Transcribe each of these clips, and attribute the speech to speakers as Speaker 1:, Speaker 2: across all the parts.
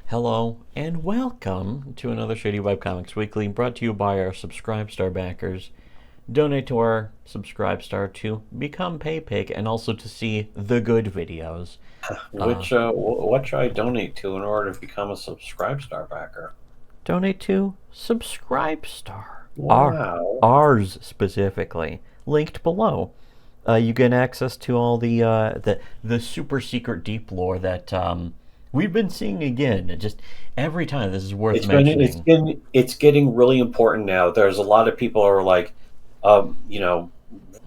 Speaker 1: Hello and welcome to another Shittywebcomics Weekly, brought to you by our Subscribe Star backers. Donate to our Subscribe Star to become PayPig and also to see the good videos.
Speaker 2: What should I donate to in order to become a Subscribe Star backer?
Speaker 1: Donate to Subscribe Star,
Speaker 2: Wow.
Speaker 1: ours specifically, linked below. You get access to all the super secret deep lore that we've been seeing again. Just every time, this is worth mentioning.
Speaker 2: It's getting really important now. There's a lot of people who are like, um, you know,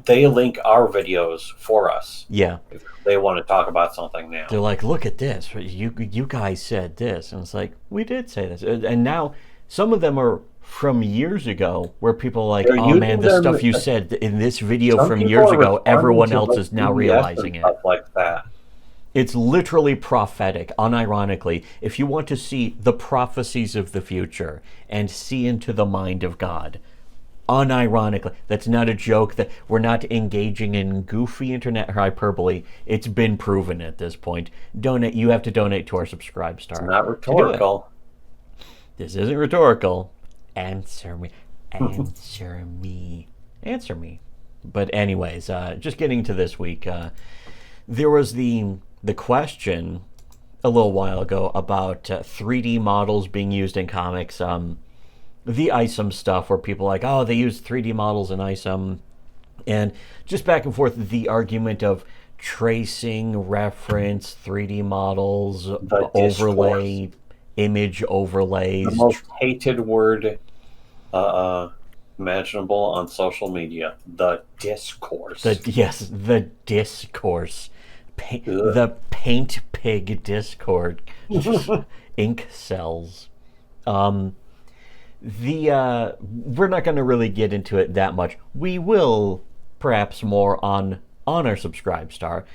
Speaker 2: they link our videos for us
Speaker 1: Yeah,
Speaker 2: if they want to talk about something now.
Speaker 1: they're like, look at this. You guys said this, and it's like we did say this, and now some of them are from years ago, where people are like,
Speaker 2: They're
Speaker 1: oh man,
Speaker 2: using
Speaker 1: the
Speaker 2: them.
Speaker 1: stuff you said in this video
Speaker 2: Some
Speaker 1: from
Speaker 2: people
Speaker 1: years
Speaker 2: are
Speaker 1: ago,
Speaker 2: responding
Speaker 1: everyone
Speaker 2: to
Speaker 1: else
Speaker 2: like
Speaker 1: is now
Speaker 2: PDFs and
Speaker 1: realizing it.
Speaker 2: stuff like that.
Speaker 1: It's literally prophetic, unironically. If you want to see the prophecies of the future and see into the mind of God, unironically, that's not a joke, that we're not engaging in goofy internet hyperbole. It's been proven at this point. You have to donate to our Subscribe
Speaker 2: It's
Speaker 1: Star
Speaker 2: not
Speaker 1: to do it.
Speaker 2: rhetorical.
Speaker 1: This isn't rhetorical. Answer me. Answer me. Answer me. But anyways, just getting to this week, there was the question a little while ago about 3D models being used in comics. The ISOM stuff, where people are like, oh, they use 3D models in ISOM, and just back and forth the argument of tracing, reference, 3D models,
Speaker 2: The discourse,
Speaker 1: overlay, image
Speaker 2: the
Speaker 1: overlays.
Speaker 2: most hated word uh, uh, imaginable on social media. The discourse.
Speaker 1: The discourse,
Speaker 2: Ugh.
Speaker 1: the paint pig discord, ink cells. Um, the We're not going to really get into it that much. We will perhaps more on our Subscribe Star,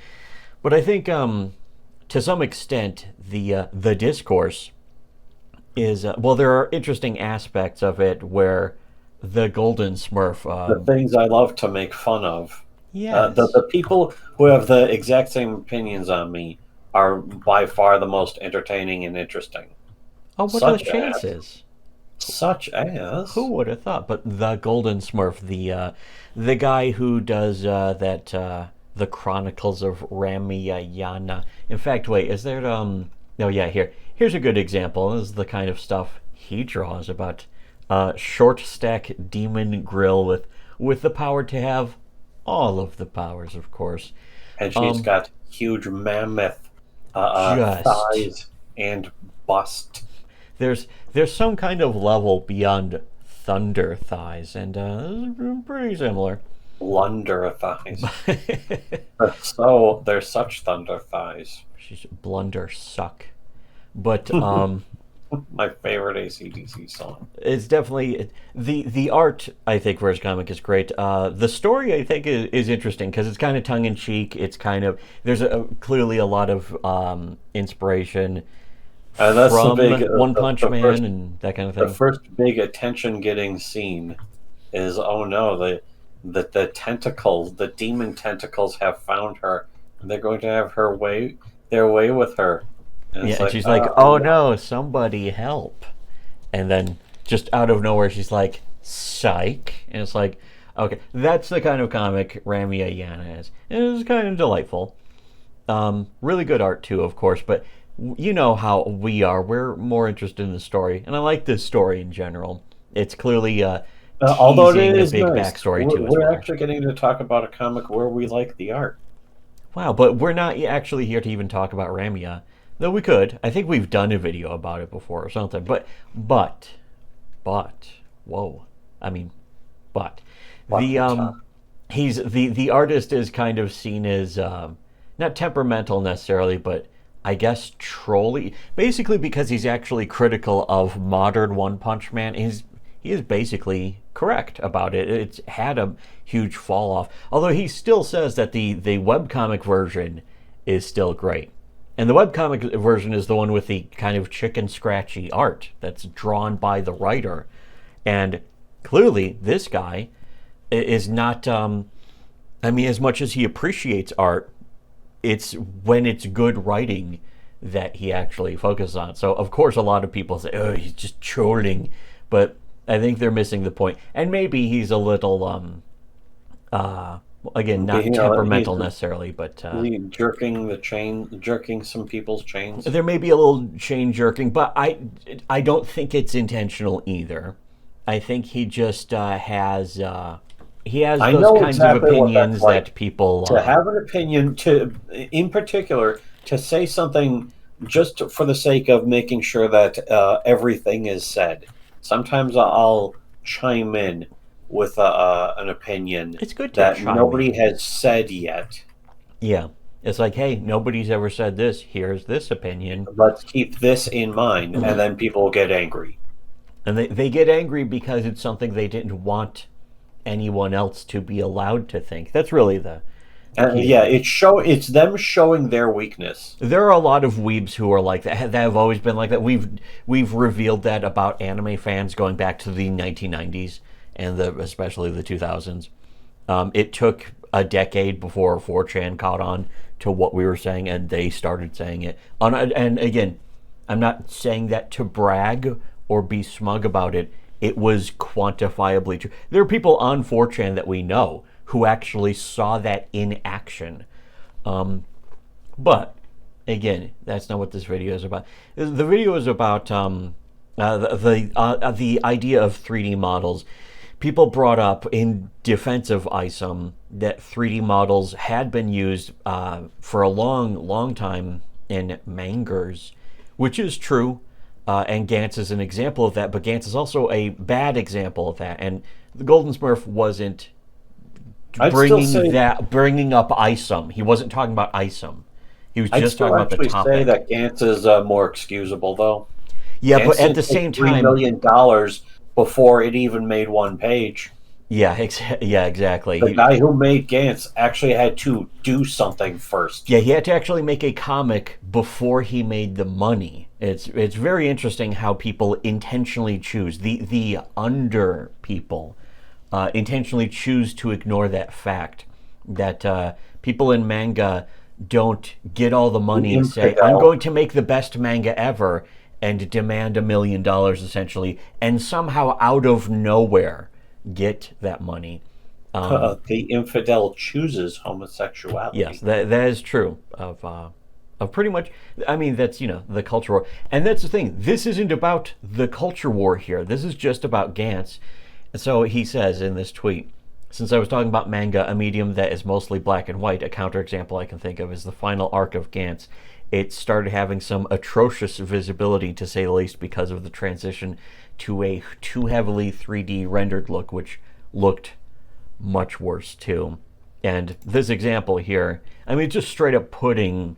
Speaker 1: but I think to some extent the discourse is well, there are interesting aspects of it where the Golden Smurf.
Speaker 2: The things I love to make fun of. The
Speaker 1: Yes.
Speaker 2: people who have the exact same opinions on me are by far the most entertaining and interesting.
Speaker 1: Oh, what are the
Speaker 2: Such as,
Speaker 1: chances?
Speaker 2: such
Speaker 1: Who
Speaker 2: as,
Speaker 1: would have thought? But the Golden Smurf, the guy who does that the Chronicles of Ramayana. In fact, wait, is there Oh yeah, here's a good example. This is the kind of stuff he draws about short stack demon grill with the power to have all of the powers, of course.
Speaker 2: and she's
Speaker 1: Um,
Speaker 2: got huge mammoth
Speaker 1: just
Speaker 2: thighs and bust.
Speaker 1: there's some kind of level beyond thunder thighs, and pretty similar.
Speaker 2: Blunder thighs. They're such thunder thighs.
Speaker 1: She's blunder suck, but
Speaker 2: My favorite ACDC song.
Speaker 1: it's definitely the art. I think for his comic is great. The story I think is interesting because it's kind of tongue in cheek. It's kind of there's clearly a lot of inspiration
Speaker 2: And that's the
Speaker 1: from
Speaker 2: big,
Speaker 1: One Punch
Speaker 2: the first,
Speaker 1: Man and that kind of
Speaker 2: the
Speaker 1: thing.
Speaker 2: first big attention-getting scene is, oh no, the tentacles, the demon tentacles have found her, and they're going to have their way with her. And
Speaker 1: Yeah,
Speaker 2: it's
Speaker 1: and
Speaker 2: like,
Speaker 1: she's like, "Oh no, somebody help!" And then just out of nowhere, she's like, "Psych!" And it's like, okay, that's the kind of comic Ramayana is. And it was kind of delightful. Really good art too, of course, but you know how we are. We're more interested in the story, and I like this story in general. It's clearly
Speaker 2: although it
Speaker 1: teasing a
Speaker 2: is
Speaker 1: big
Speaker 2: nice,
Speaker 1: backstory
Speaker 2: we're,
Speaker 1: too, as
Speaker 2: we're
Speaker 1: well.
Speaker 2: actually getting to talk about a comic where we like the art.
Speaker 1: Wow, but we're not actually here to even talk about Ramia, though we could. I think we've done a video about it before or something. But, but, whoa, I mean, but
Speaker 2: What
Speaker 1: the
Speaker 2: the top?
Speaker 1: he's the artist is kind of seen as not temperamental necessarily, but I guess trolly. Basically, because he's actually critical of modern One Punch Man. He is basically correct about it. It's had a huge fall off. Although he still says that the webcomic version is still great. And the webcomic version is the one with the kind of chicken scratchy art that's drawn by the writer. And clearly, this guy is not. I mean, as much as he appreciates art, it's when it's good writing that he actually focuses on. So, of course, a lot of people say, oh, he's just trolling. But I think they're missing the point. And maybe he's a little, again, not temperamental necessarily, but...
Speaker 2: jerking some people's chains.
Speaker 1: There may be a little chain jerking, but I don't think it's intentional either. I think he just has... he has those kinds of opinions that people...
Speaker 2: To have an opinion, in particular, to say something just for the sake of making sure that everything is said. Sometimes I'll chime in with an opinion
Speaker 1: it's good
Speaker 2: that nobody has said yet.
Speaker 1: Yeah. It's like, hey, nobody's ever said this. Here's this opinion.
Speaker 2: Let's keep this in mind, and then people will get angry.
Speaker 1: And they get angry because it's something they didn't want anyone else to be allowed to think. That's really the...
Speaker 2: it's them showing their weakness.
Speaker 1: There are a lot of weebs who are like that have always been like that. We've revealed that about anime fans going back to the 1990s and especially the 2000s. It took a decade before 4chan caught on to what we were saying, and they started saying it. And again, I'm not saying that to brag or be smug about it. It was quantifiably true. There are people on 4chan that we know who actually saw that in action. But, again, that's not what this video is about. The video is about the idea of 3D models. People brought up in defense of ISOM that 3D models had been used for a long, long time in mangers, which is true. And Gantz is an example of that, but Gantz is also a bad example of that. And the Golden Smurf wasn't bringing up ISOM. He wasn't talking about ISOM. He was just talking about the topic.
Speaker 2: I'd say that Gantz is more excusable, though.
Speaker 1: Yeah,
Speaker 2: Gantz
Speaker 1: but at the same time,
Speaker 2: $3 million before it even made one page.
Speaker 1: Yeah, exactly.
Speaker 2: The guy who made Gantz actually had to do something first.
Speaker 1: Yeah, he had to actually make a comic before he made the money. It's very interesting how people intentionally choose the under people. Intentionally choose to ignore that fact that people in manga don't get all the money and say, I'm going to make the best manga ever and demand $1 million essentially, and somehow out of nowhere get that money.
Speaker 2: The infidel chooses homosexuality.
Speaker 1: Yes, that is true of pretty much. I mean, that's the culture war, and that's the thing. This isn't about the culture war here. This is just about Gantz. So he says in this tweet, since I was talking about manga, a medium that is mostly black and white, a counterexample I can think of is the final arc of Gantz. It started having some atrocious visibility, to say the least, because of the transition to a too heavily 3D rendered look, which looked much worse too. And this example here, I mean, just straight up putting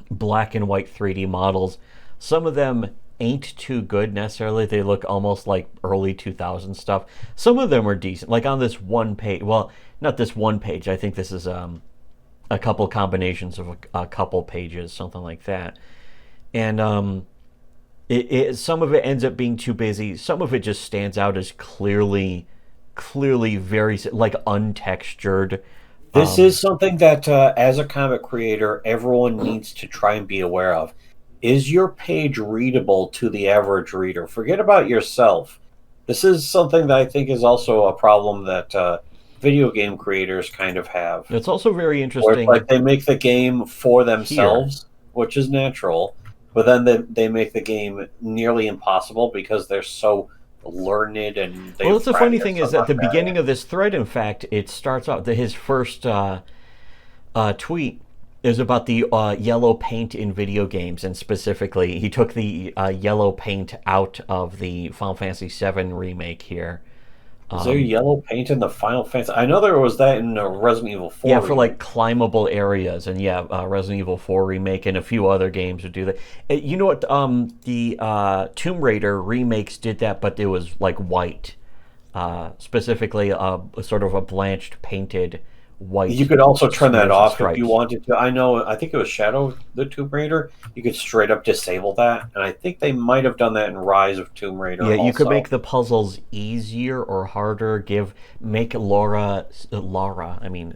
Speaker 1: black and white 3D models. Some of them ain't too good necessarily. They look almost like early 2000s stuff. Some of them are decent. Like on this one page, well, not this one page. I think this is a couple combinations of a couple pages, something like that. And some of it ends up being too busy. Some of it just stands out as clearly very like untextured.
Speaker 2: This is something that, as a comic creator, everyone needs to try and be aware of. Is your page readable to the average reader? Forget about yourself. This is something that I think is also a problem that video game creators kind of have.
Speaker 1: It's also very interesting.
Speaker 2: Where it's like they make the game for themselves, which is natural, but then they make the game nearly impossible because they're so learned and
Speaker 1: well, it's the funny thing is at the beginning of this thread, in fact, it starts out his first tweet is about the yellow paint in video games, and specifically he took the yellow paint out of the Final Fantasy VII remake here.
Speaker 2: Is there yellow paint in the Final Fantasy? I know there was that in Resident Evil 4.
Speaker 1: Yeah, remake. For like climbable areas, and Resident Evil 4 remake and a few other games would do that. You know what? The Tomb Raider remakes did that, but it was like white, specifically sort of a blanched, painted white.
Speaker 2: You could also turn that
Speaker 1: smears and
Speaker 2: off if
Speaker 1: stripes.
Speaker 2: you wanted to. I think it was Shadow of the Tomb Raider. You could straight up disable that, and I think they might have done that in Rise of Tomb Raider.
Speaker 1: Yeah, you could
Speaker 2: also.
Speaker 1: make the puzzles easier or harder. Make Laura,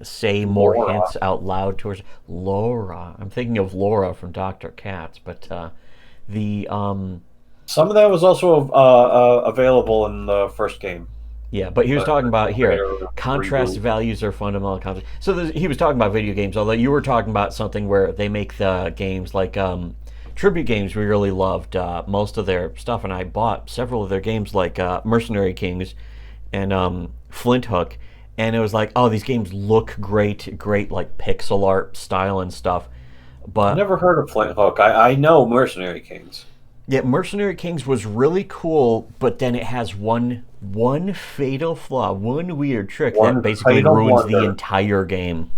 Speaker 1: say more
Speaker 2: Laura.
Speaker 1: hints out loud to her. Laura. I'm thinking of Laura from Dr. Katz, but the
Speaker 2: Some of that was also available in the first game.
Speaker 1: yeah, but he was talking about here
Speaker 2: Raider
Speaker 1: contrast
Speaker 2: reboot.
Speaker 1: values are fundamental contrast. So he was talking about video games, although you were talking about something where they make the games like tribute games. We really loved most of their stuff, and I bought several of their games like Mercenary Kings and Flint Hook, and it was like, oh, these games look great like pixel art style and stuff.
Speaker 2: I
Speaker 1: But
Speaker 2: never heard of Flint Hook. I know Mercenary Kings.
Speaker 1: yeah, Mercenary Kings was really cool, but then it has one fatal flaw, one weird trick
Speaker 2: One
Speaker 1: that basically
Speaker 2: fatal
Speaker 1: ruins the
Speaker 2: blunder.
Speaker 1: entire game.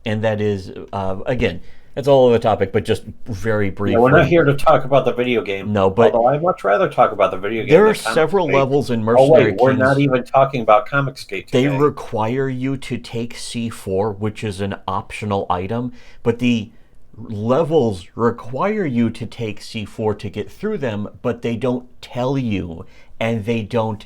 Speaker 1: And that is, again, that's all of the topic, but just very briefly.
Speaker 2: Yeah, we're not here to talk about the video game.
Speaker 1: No, but
Speaker 2: although I'd much rather talk about the video game.
Speaker 1: there
Speaker 2: than
Speaker 1: are several
Speaker 2: Comicsgate.
Speaker 1: levels in
Speaker 2: Oh
Speaker 1: Mercenary
Speaker 2: wait, we're
Speaker 1: Kings.
Speaker 2: not even talking about Comicsgate
Speaker 1: They
Speaker 2: today.
Speaker 1: require you to take C4, which is an optional item, but the levels require you to take C4 to get through them, but they don't tell you, and they don't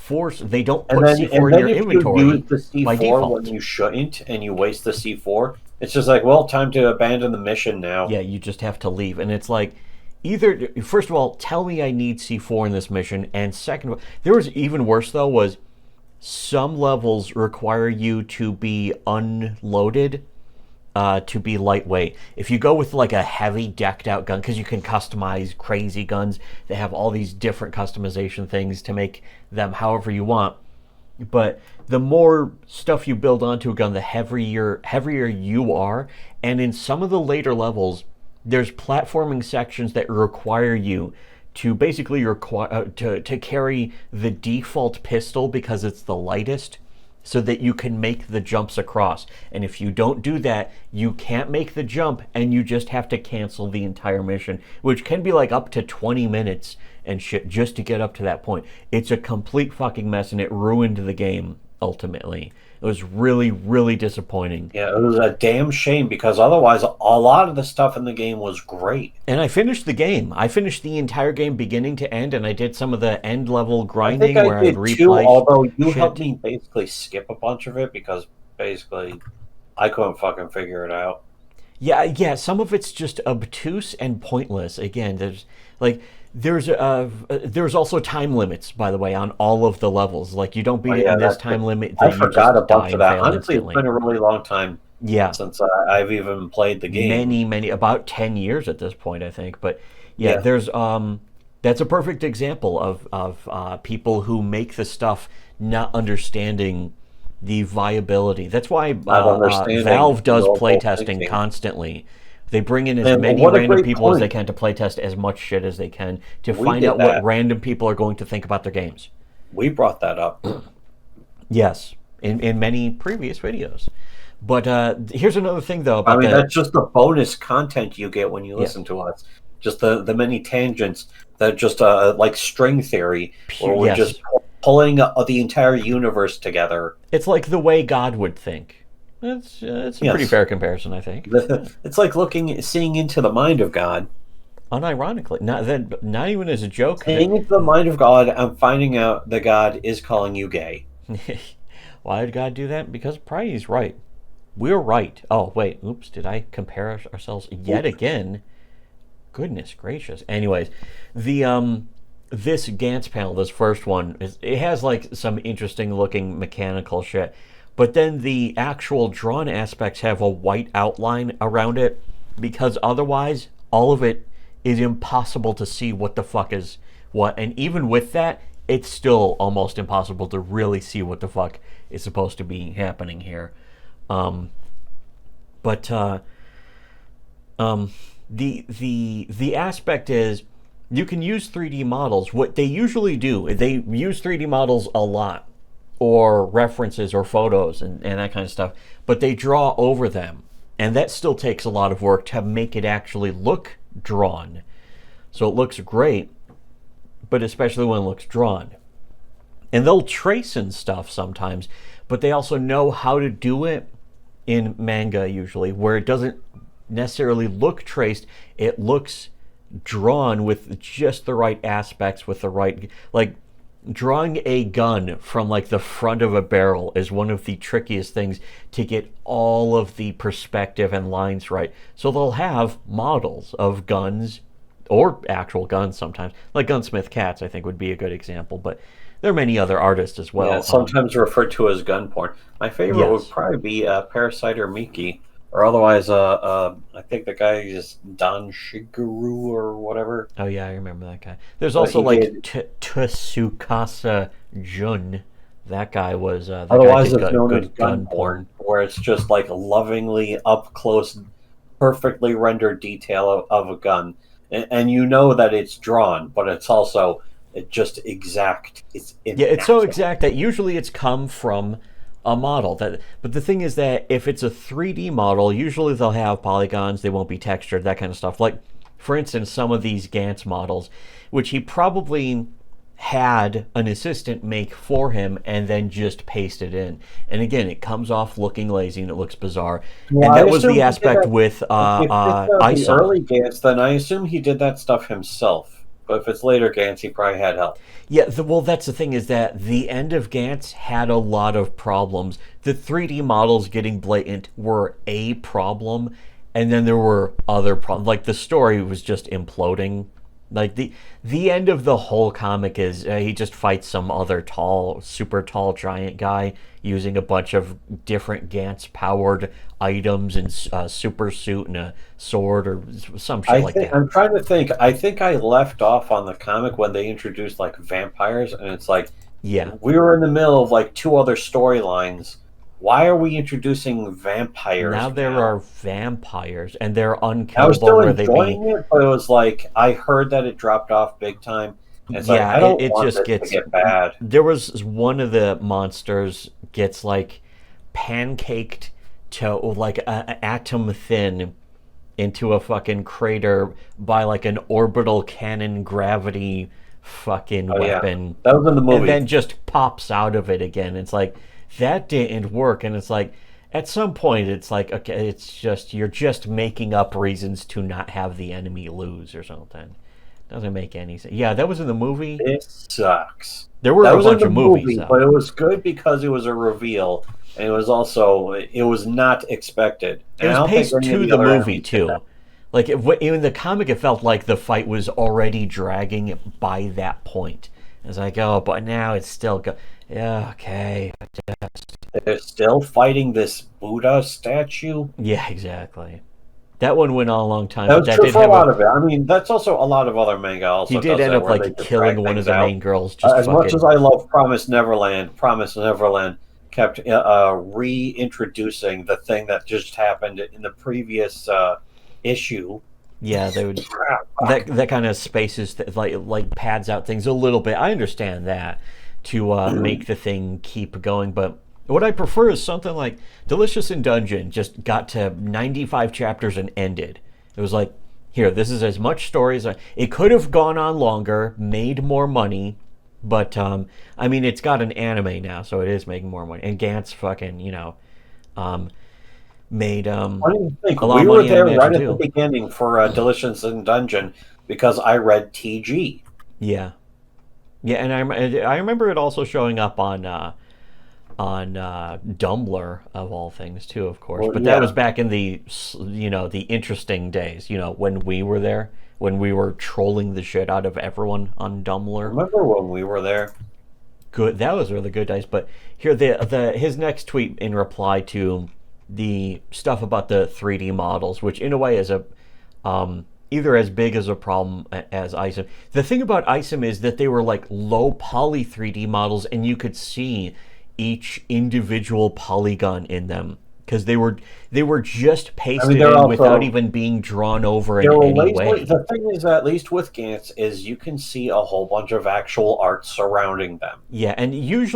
Speaker 1: put C4 in your inventory
Speaker 2: if you use the
Speaker 1: by
Speaker 2: C4
Speaker 1: default.
Speaker 2: when you shouldn't, and you waste the C4, it's just like, well, time to abandon the mission now.
Speaker 1: Yeah, you just have to leave, and it's like, either first of all, tell me I need C4 in this mission, and second of all, there was even worse though, was some levels require you to be unloaded to be lightweight. If you go with like a heavy decked out gun, because you can customize crazy guns, they have all these different customization things to make them however you want. But the more stuff you build onto a gun, the heavier you are. And in some of the later levels, there's platforming sections that require you to basically to carry the default pistol because it's the lightest, so that you can make the jumps across. And if you don't do that, you can't make the jump, and you just have to cancel the entire mission, which can be like up to 20 minutes and shit just to get up to that point. It's a complete fucking mess, and it ruined the game ultimately. It was really, really disappointing.
Speaker 2: Yeah, it was a damn shame, because otherwise a lot of the stuff in the game was great.
Speaker 1: And I finished the game. I finished the entire game beginning to end, and I did some of the end level grinding where I'd replay
Speaker 2: too, although you
Speaker 1: shit.
Speaker 2: helped me basically skip a bunch of it, because basically I couldn't fucking figure it out.
Speaker 1: Yeah, some of it's just obtuse and pointless. Again, there's also time limits, by the way, on all of the levels. Like, you don't beat it in this time limit,
Speaker 2: I
Speaker 1: then you
Speaker 2: forgot a
Speaker 1: just die
Speaker 2: bunch of
Speaker 1: and
Speaker 2: that.
Speaker 1: fail
Speaker 2: Honestly,
Speaker 1: instantly.
Speaker 2: it's been a really long time
Speaker 1: Yeah,
Speaker 2: since I've even played the game.
Speaker 1: many, about 10 years at this point, I think. But yeah,
Speaker 2: Yeah.
Speaker 1: there's that's a perfect example of people who make the stuff not understanding the viability. That's why
Speaker 2: understanding
Speaker 1: Valve does
Speaker 2: global
Speaker 1: playtesting
Speaker 2: thinking.
Speaker 1: constantly. They bring in as
Speaker 2: And
Speaker 1: many
Speaker 2: what a
Speaker 1: random
Speaker 2: great
Speaker 1: people as
Speaker 2: point.
Speaker 1: they can to playtest as much shit as they can to
Speaker 2: We
Speaker 1: find
Speaker 2: did
Speaker 1: out what
Speaker 2: that.
Speaker 1: random people are going to think about their games.
Speaker 2: We brought that up.
Speaker 1: Yes, in many previous videos. But here's another thing, though. About
Speaker 2: I mean, that's just the bonus content you get when you listen to us. Just the many tangents that just like string theory, where we're
Speaker 1: Yes.
Speaker 2: just pulling the entire universe together.
Speaker 1: It's like the way God would think. It's a pretty
Speaker 2: Yes.
Speaker 1: fair comparison, I think.
Speaker 2: It's like seeing into the mind of God.
Speaker 1: Unironically, not even as a joke.
Speaker 2: Seeing into the mind of God and finding out that God is calling you gay.
Speaker 1: Why did God do that? Because probably he's right. We're right. Oh, wait. Oops. Did I compare ourselves yet again? Goodness gracious. Anyways, this Gantz panel, this first one, it has like some interesting looking mechanical shit. But then the actual drawn aspects have a white outline around it, because otherwise all of it is impossible to see what the fuck is what. And even with that, it's still almost impossible to really see what the fuck is supposed to be happening here. The aspect is you can use 3D models. What they usually do, they use 3D models a lot, or references or photos and that kind of stuff, but they draw over them, and that still takes a lot of work to make it actually look drawn. So it looks great, but especially when it looks drawn. And they'll trace and stuff sometimes, but they also know how to do it in manga usually, where it doesn't necessarily look traced. It looks drawn with just the right aspects, with the right, like, drawing a gun from like the front of a barrel is one of the trickiest things to get all of the perspective and lines right. So they'll have models of guns or actual guns sometimes, like Gunsmith Cats I think would be a good example, but there are many other artists as well.
Speaker 2: Yeah, sometimes referred to as gun porn. My favorite would
Speaker 1: Yes.
Speaker 2: probably be Parasite or Miki, or otherwise, I think the guy is Don Shigeru or whatever.
Speaker 1: Oh yeah, I remember that guy. There's
Speaker 2: But
Speaker 1: also
Speaker 2: he
Speaker 1: like
Speaker 2: did.
Speaker 1: Tsukasa Jun. That guy was that guy
Speaker 2: Otherwise,
Speaker 1: did
Speaker 2: it's known as
Speaker 1: good
Speaker 2: gun
Speaker 1: gun
Speaker 2: porn,
Speaker 1: porn.
Speaker 2: where it's just like lovingly up close, perfectly rendered detail of a gun, and you know that it's drawn, but it's also just exact. It's
Speaker 1: Yeah, it's so
Speaker 2: immaculate.
Speaker 1: exact that usually it's come from a model. But the thing is that if it's a 3D model, usually they'll have polygons, they won't be textured, that kind of stuff. Like, for instance, some of these Gantz models, which he probably had an assistant make for him and then just paste it in. And again, it comes off looking lazy and it looks bizarre.
Speaker 2: Well,
Speaker 1: And
Speaker 2: I
Speaker 1: that was
Speaker 2: assume
Speaker 1: the
Speaker 2: he did
Speaker 1: aspect
Speaker 2: that.
Speaker 1: with
Speaker 2: If it's the
Speaker 1: Isom.
Speaker 2: early Gantz, then I assume he did that stuff himself. But if it's later Gantz, he probably had help.
Speaker 1: Yeah, well, that's the thing is that the end of Gantz had a lot of problems. The 3D models getting blatant were a problem, and then there were other problems. Like the story was just imploding. Like the end of the whole comic is he just fights some other tall, super tall giant guy using a bunch of different Gantz powered items and a super suit and a sword or some shit
Speaker 2: I
Speaker 1: like
Speaker 2: think
Speaker 1: that.
Speaker 2: I'm trying to think. I think I left off on the comic when they introduced like vampires, and it's like
Speaker 1: Yeah.
Speaker 2: we were in the middle of like two other storylines. Why are we introducing
Speaker 1: Now
Speaker 2: vampires
Speaker 1: there
Speaker 2: now?
Speaker 1: are vampires, and they're
Speaker 2: I was
Speaker 1: unkillable
Speaker 2: still
Speaker 1: where they be.
Speaker 2: enjoying it, but it was like I heard that it dropped off big time. And it's like
Speaker 1: Yeah,
Speaker 2: I don't
Speaker 1: it
Speaker 2: want
Speaker 1: just
Speaker 2: this to
Speaker 1: gets.
Speaker 2: get bad.
Speaker 1: There was one of the monsters gets like pancaked to like a atom thin into a fucking crater by like an orbital cannon gravity fucking
Speaker 2: Oh yeah,
Speaker 1: weapon,
Speaker 2: that was in the
Speaker 1: and
Speaker 2: movie.
Speaker 1: then just pops out of it again. It's like that didn't work, and it's like at some point it's like okay, it's just you're just making up reasons to not have the enemy lose or something. Doesn't make any sense. Yeah, that was in the movie.
Speaker 2: This sucks.
Speaker 1: There were
Speaker 2: That
Speaker 1: a
Speaker 2: was in
Speaker 1: bunch
Speaker 2: the
Speaker 1: of movies
Speaker 2: movie,
Speaker 1: though.
Speaker 2: but it was good because it was a reveal, and it was not expected,
Speaker 1: It
Speaker 2: and I
Speaker 1: was
Speaker 2: don't think
Speaker 1: paced
Speaker 2: any of
Speaker 1: to
Speaker 2: the
Speaker 1: the
Speaker 2: other
Speaker 1: movie
Speaker 2: enemies did that.
Speaker 1: too. Like in the comic, it felt like the fight was already dragging by that point. It's like, oh, but now it's still go. Yeah, okay.
Speaker 2: They're still fighting this Buddha statue.
Speaker 1: Yeah, exactly. That one went on a long time,
Speaker 2: That
Speaker 1: but
Speaker 2: was
Speaker 1: that
Speaker 2: true
Speaker 1: did
Speaker 2: for a
Speaker 1: have
Speaker 2: lot
Speaker 1: a.
Speaker 2: of it. I mean, that's also a lot of other manga
Speaker 1: He
Speaker 2: also
Speaker 1: did
Speaker 2: does
Speaker 1: end
Speaker 2: that,
Speaker 1: up
Speaker 2: where they
Speaker 1: like
Speaker 2: just drag
Speaker 1: killing one of
Speaker 2: things
Speaker 1: the
Speaker 2: out.
Speaker 1: main girls. Just
Speaker 2: As much as
Speaker 1: fucking.
Speaker 2: I love Promise Neverland kept reintroducing the thing that just happened in the previous issue.
Speaker 1: Yeah, they would.
Speaker 2: Ah, fuck.
Speaker 1: That kind of spaces like pads out things a little bit. I understand that to make the thing keep going, but what I prefer is something like Delicious in Dungeon just got to 95 chapters and ended. It was like, here, this is as much story as it could have gone on longer, made more money, but I mean, it's got an anime now, so it is making more money. And Gantz fucking, um, made
Speaker 2: What do you think?
Speaker 1: a lot
Speaker 2: We
Speaker 1: of
Speaker 2: were
Speaker 1: money, I
Speaker 2: there
Speaker 1: imagine
Speaker 2: right at the
Speaker 1: too.
Speaker 2: beginning for Delicious in Dungeon because I read TG.
Speaker 1: Yeah, yeah, and I remember it also showing up on Dumbler of all things too, of course.
Speaker 2: Well,
Speaker 1: But that was
Speaker 2: yeah.
Speaker 1: back in the the interesting days. When we were there, when we were trolling the shit out of everyone on Dumbler.
Speaker 2: Remember when we were there?
Speaker 1: Good, that was really good days. But here, the his next tweet in reply to the stuff about the 3D models, which in a way is a either as big as a problem as ISOM. The thing about ISOM is that they were like low poly 3D models, and you could see each individual polygon in them because they were just
Speaker 2: I mean,
Speaker 1: pasted
Speaker 2: they're
Speaker 1: in without
Speaker 2: also
Speaker 1: even being drawn over in
Speaker 2: they're
Speaker 1: any
Speaker 2: lazily.
Speaker 1: way.
Speaker 2: The thing is, at least with Gantz, is you can see a whole bunch of actual art surrounding them.
Speaker 1: Yeah, and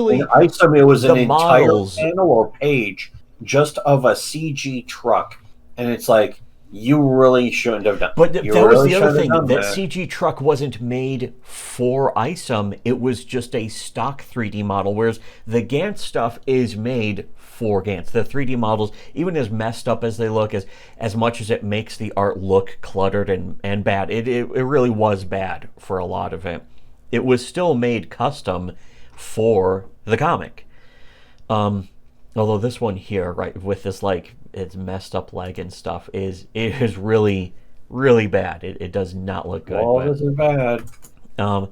Speaker 2: In
Speaker 1: usually
Speaker 2: Isom, it was
Speaker 1: the
Speaker 2: an entire
Speaker 1: models.
Speaker 2: panel or page just of a CG truck, and it's like you really shouldn't have done.
Speaker 1: But
Speaker 2: You
Speaker 1: that was
Speaker 2: really
Speaker 1: the other
Speaker 2: shouldn't have
Speaker 1: thing.
Speaker 2: done
Speaker 1: That
Speaker 2: that.
Speaker 1: CG truck wasn't made for ISOM. It was just a stock 3D model, whereas the Gantz stuff is made for Gantz. The 3D models, even as messed up as they look, as much as it makes the art look cluttered and bad, it really was bad for a lot of it. It was still made custom for the comic. Although this one here, right, with this like its messed up leg and stuff, is really really bad. It does not look good.
Speaker 2: Well, this is bad.
Speaker 1: Um,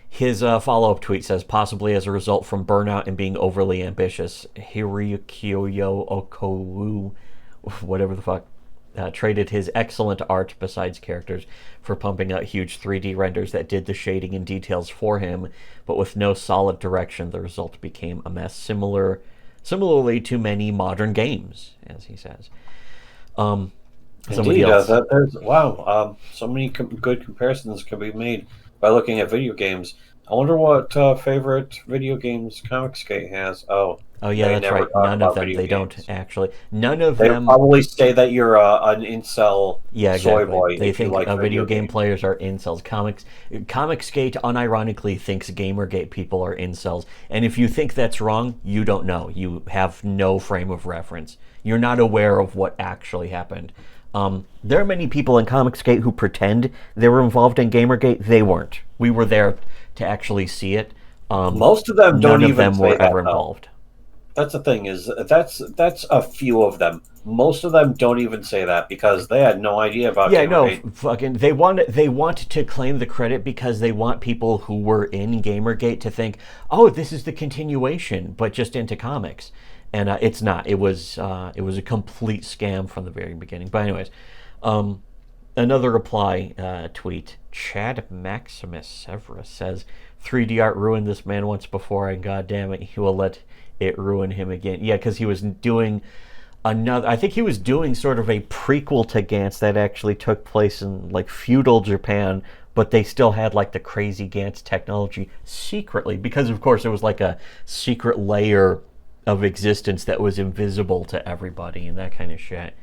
Speaker 1: his follow-up tweet says, possibly as a result from burnout and being overly ambitious, Hirokiyo Okowu, whatever the fuck, traded his excellent art besides characters for pumping out huge 3D renders that did the shading and details for him, but with no solid direction, the result became a mess similarly to many modern games, as he says. Somebody
Speaker 2: Indeed,
Speaker 1: else.
Speaker 2: so many good comparisons can be made by looking at video games. I wonder what favorite video games Comicsgate has. Oh
Speaker 1: Yeah,
Speaker 2: they
Speaker 1: that's
Speaker 2: never
Speaker 1: right.
Speaker 2: talk
Speaker 1: None of
Speaker 2: about
Speaker 1: them.
Speaker 2: video
Speaker 1: They
Speaker 2: games.
Speaker 1: don't actually. None of
Speaker 2: They
Speaker 1: them.
Speaker 2: probably say that you're an incel
Speaker 1: Yeah,
Speaker 2: soy
Speaker 1: exactly.
Speaker 2: boy
Speaker 1: They
Speaker 2: if you
Speaker 1: think
Speaker 2: like
Speaker 1: video game
Speaker 2: games.
Speaker 1: players are incels. Comicsgate unironically thinks Gamergate people are incels. And if you think that's wrong, you don't know. You have no frame of reference. You're not aware of what actually happened. There are many people in Comicsgate who pretend they were involved in Gamergate. They weren't. We were there to actually see it.
Speaker 2: Most of them don't
Speaker 1: None of
Speaker 2: even
Speaker 1: them
Speaker 2: say
Speaker 1: were
Speaker 2: that,
Speaker 1: ever
Speaker 2: though.
Speaker 1: involved.
Speaker 2: That's the thing is that's a few of them. Most of them don't even say that because they had no idea about
Speaker 1: Yeah, no,
Speaker 2: Gamergate.
Speaker 1: fucking. They want to claim the credit because they want people who were in Gamergate to think, oh, this is the continuation, but just into comics, and it's not. It was a complete scam from the very beginning. But anyways, another reply tweet. Chad Maximus Severus says, 3D art ruined this man once before, and goddamn it, he will let it ruin him again. Yeah, because he was doing another. I think he was doing sort of a prequel to Gantz that actually took place in like feudal Japan, but they still had like the crazy Gantz technology secretly, because of course it was like a secret layer of existence that was invisible to everybody and that kind of shit.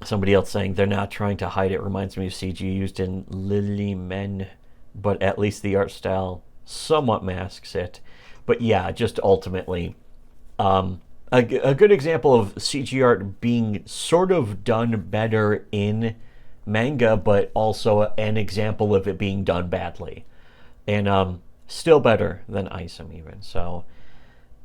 Speaker 1: Somebody else saying they're not trying to hide it. Reminds me of CG used in Lily Men, but at least the art style somewhat masks it. But yeah, just ultimately, a good example of CG art being sort of done better in manga, but also an example of it being done badly, and still better than ISOM even. So,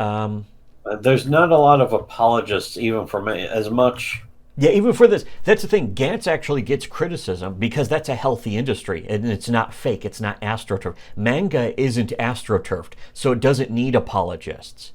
Speaker 2: There's not a lot of apologists even for me as much.
Speaker 1: yeah, even for this, that's the thing. Gantz actually gets criticism because that's a healthy industry and it's not fake. It's not astroturfed. Manga isn't astroturfed, so it doesn't need apologists.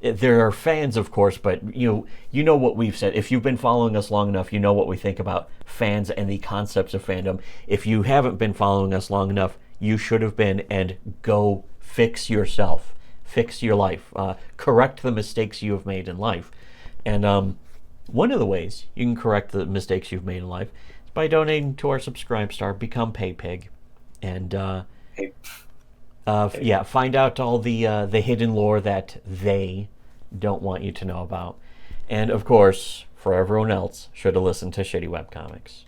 Speaker 1: There are fans, of course, but you know what we've said. If you've been following us long enough, you know what we think about fans and the concepts of fandom. If you haven't been following us long enough, you should have been, and go fix yourself, fix your life, correct the mistakes you have made in life, and one of the ways you can correct the mistakes you've made in life is by donating to our Subscribe Star, become PayPig, and find out all the hidden lore that they don't want you to know about. And of course, for everyone else, should have listened to Shitty Webcomics.